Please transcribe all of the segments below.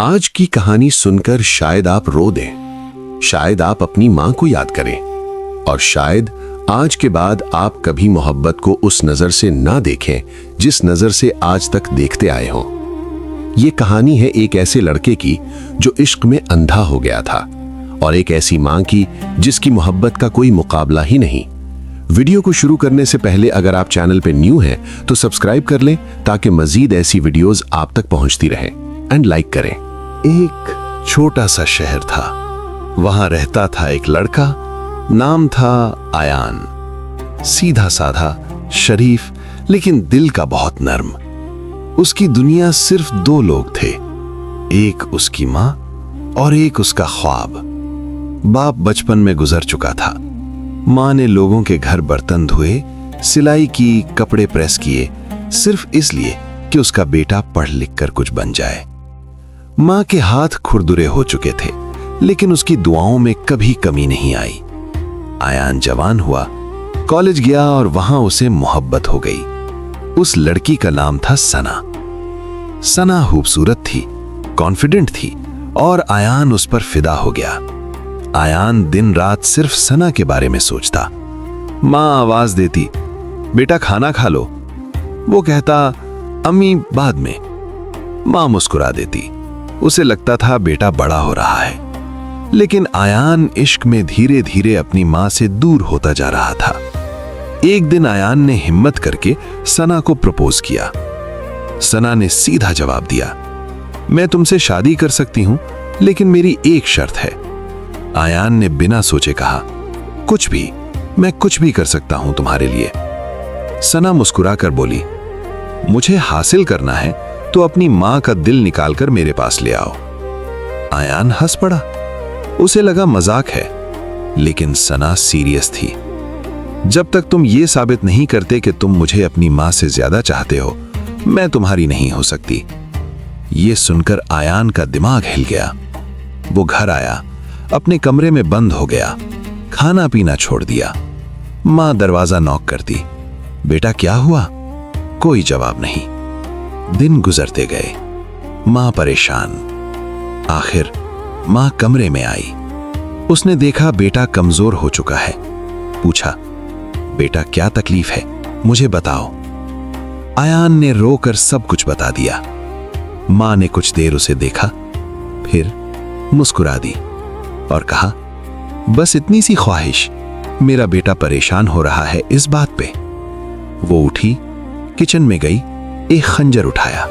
आज की कहानी सुनकर शायद आप रो दें, शायद आप अपनी मां को याद करें और शायद आज के बाद आप कभी मोहब्बत को उस नजर से ना देखें जिस नजर से आज तक देखते आए हों। ये कहानी है एक ऐसे लड़के की जो इश्क में अंधा हो गया था और एक ऐसी मां की जिसकी मोहब्बत का कोई मुकाबला ही नहीं। वीडियो को शुरू करने से पहले अगर आप चैनल पे न्यू हैं तो सब्सक्राइब कर लें ताकि मजीद ऐसी वीडियोस आप तक पहुंचती रहें एंड लाइक करें। एक छोटा सा शहर था, वहां रहता था एक लड़का, नाम था आयान। सीधा साधा, शरीफ, लेकिन दिल का बहुत नर्म। उसकी दुनिया सिर्फ दो लोग थे, एक उसकी मां और एक उसका ख्वाब। बाप बचपन में गुजर चुका था। मां ने लोगों के घर बर्तन धोए, सिलाई की, कपड़े प्रेस किए, सिर्फ इसलिए कि उसका बेटा पढ़ लिख कर कुछ बन जाए। मां के हाथ खुरदुरे हो चुके थे, लेकिन उसकी दुआओं में कभी कमी नहीं आई। आयान जवान हुआ, कॉलेज गया और वहां उसे मोहब्बत हो गई। उस लड़की का नाम था सना। सना खूबसूरत थी, कॉन्फिडेंट थी और आयान उस पर फिदा हो गया। आयान दिन रात सिर्फ सना के बारे में सोचता। मां आवाज देती, बेटा खाना खा लो। वो कहता, अम्मी बाद में। मां मुस्कुरा देती। उसे लगता था बेटा बड़ा हो रहा है। लेकिन आयान इश्क में धीरे धीरे अपनी मां से दूर होता जा रहा था। एक दिन आयान ने हिम्मत करके सना को प्रपोज किया। सना ने सीधा जवाब दिया, मैं तुमसे शादी कर सकती हूं, लेकिन मेरी एक शर्त है। आयान ने बिना सोचे कहा, कुछ भी, मैं कुछ भी कर सकता हूं तुम्हारे लिए। सना मुस्कुराकर बोली, मुझे हासिल करना है तो अपनी मां का दिल निकालकर मेरे पास ले आओ। आयान हंस पड़ा। उसे लगा मजाक है, लेकिन सना सीरियस थी। जब तक तुम ये साबित नहीं करते कि तुम मुझे अपनी मां से ज्यादा चाहते हो, मैं तुम्हारी नहीं हो सकती। ये सुनकर आयान का दिमाग हिल गया। वो घर आया, अपने कमरे में बंद हो गया, खाना पीना छोड़ दिया। मां दरवाजा नॉक करती, बेटा क्या हुआ? कोई जवाब नहीं। दिन गुजरते गए, मां परेशान। आखिर मां कमरे में आई। उसने देखा बेटा कमजोर हो चुका है। पूछा, बेटा क्या तकलीफ है, मुझे बताओ। आयान ने रोकर सब कुछ बता दिया। मां ने कुछ देर उसे देखा, फिर मुस्कुरा दी और कहा, बस इतनी सी ख्वाहिश, मेरा बेटा परेशान हो रहा है इस बात पे। वो उठी, किचन में गई, एक खंजर उठाया।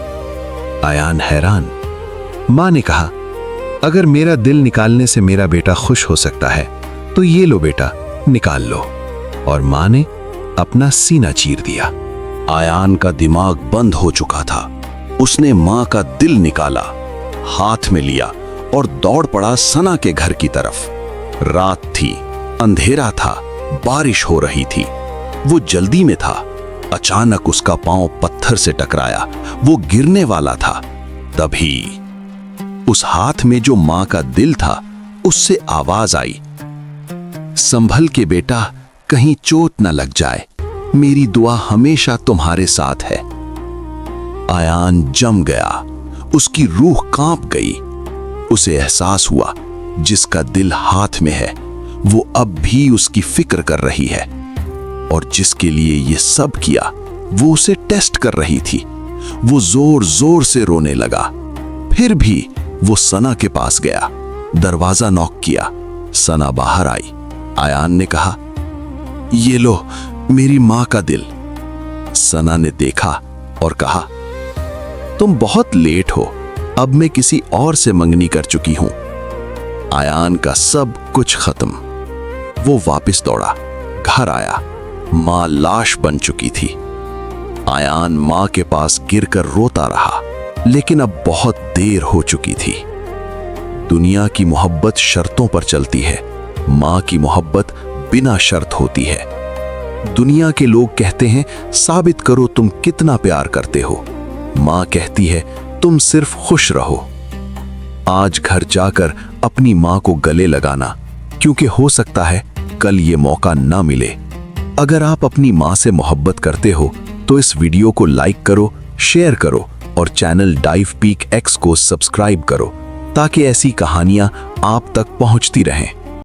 आयान हैरान। मां ने कहा, अगर मेरा दिल निकालने से मेरा बेटा खुश हो सकता है तो ये लो बेटा, निकाल लो। और मां ने अपना सीना चीर दिया। आयान का दिमाग बंद हो चुका था। उसने मां का दिल निकाला, हाथ में लिया और दौड़ पड़ा सना के घर की तरफ। रात थी, अंधेरा था, बारिश हो रही थी। वो जल्दी में था। अचानक उसका पांव पत्थर से टकराया। वो गिरने वाला था। तभी उस हाथ में जो मां का दिल था, उससे आवाज आई, संभल के बेटा, कहीं चोट न लग जाए, मेरी दुआ हमेशा तुम्हारे साथ है। आयान जम गया। उसकी रूह कांप गई। उसे एहसास हुआ जिसका दिल हाथ में है वो अब भी उसकी फिक्र कर रही है, और जिसके लिए ये सब किया वो उसे टेस्ट कर रही थी। वो जोर जोर से रोने लगा। फिर भी वो सना के पास गया, दरवाजा नॉक किया। सना बाहर आई। आयान ने कहा, ये लो मेरी मां का दिल। सना ने देखा और कहा, तुम बहुत लेट हो, अब मैं किसी और से मंगनी कर चुकी हूं। आयान का सब कुछ खत्म। वो वापस दौड़ा, घर आया। मां लाश बन चुकी थी। आयान मां के पास गिरकर रोता रहा, लेकिन अब बहुत देर हो चुकी थी। दुनिया की मोहब्बत शर्तों पर चलती है, मां की मोहब्बत बिना शर्त होती है। दुनिया के लोग कहते हैं, साबित करो तुम कितना प्यार करते हो। मां कहती है, तुम सिर्फ खुश रहो। आज घर जाकर अपनी मां को गले लगाना, क्योंकि हो सकता है कल ये मौका ना मिले। अगर आप अपनी मां से मोहब्बत करते हो तो इस वीडियो को लाइक करो, शेयर करो और चैनल डाइव पीक एक्स को सब्सक्राइब करो ताकि ऐसी कहानियां आप तक पहुंचती रहें।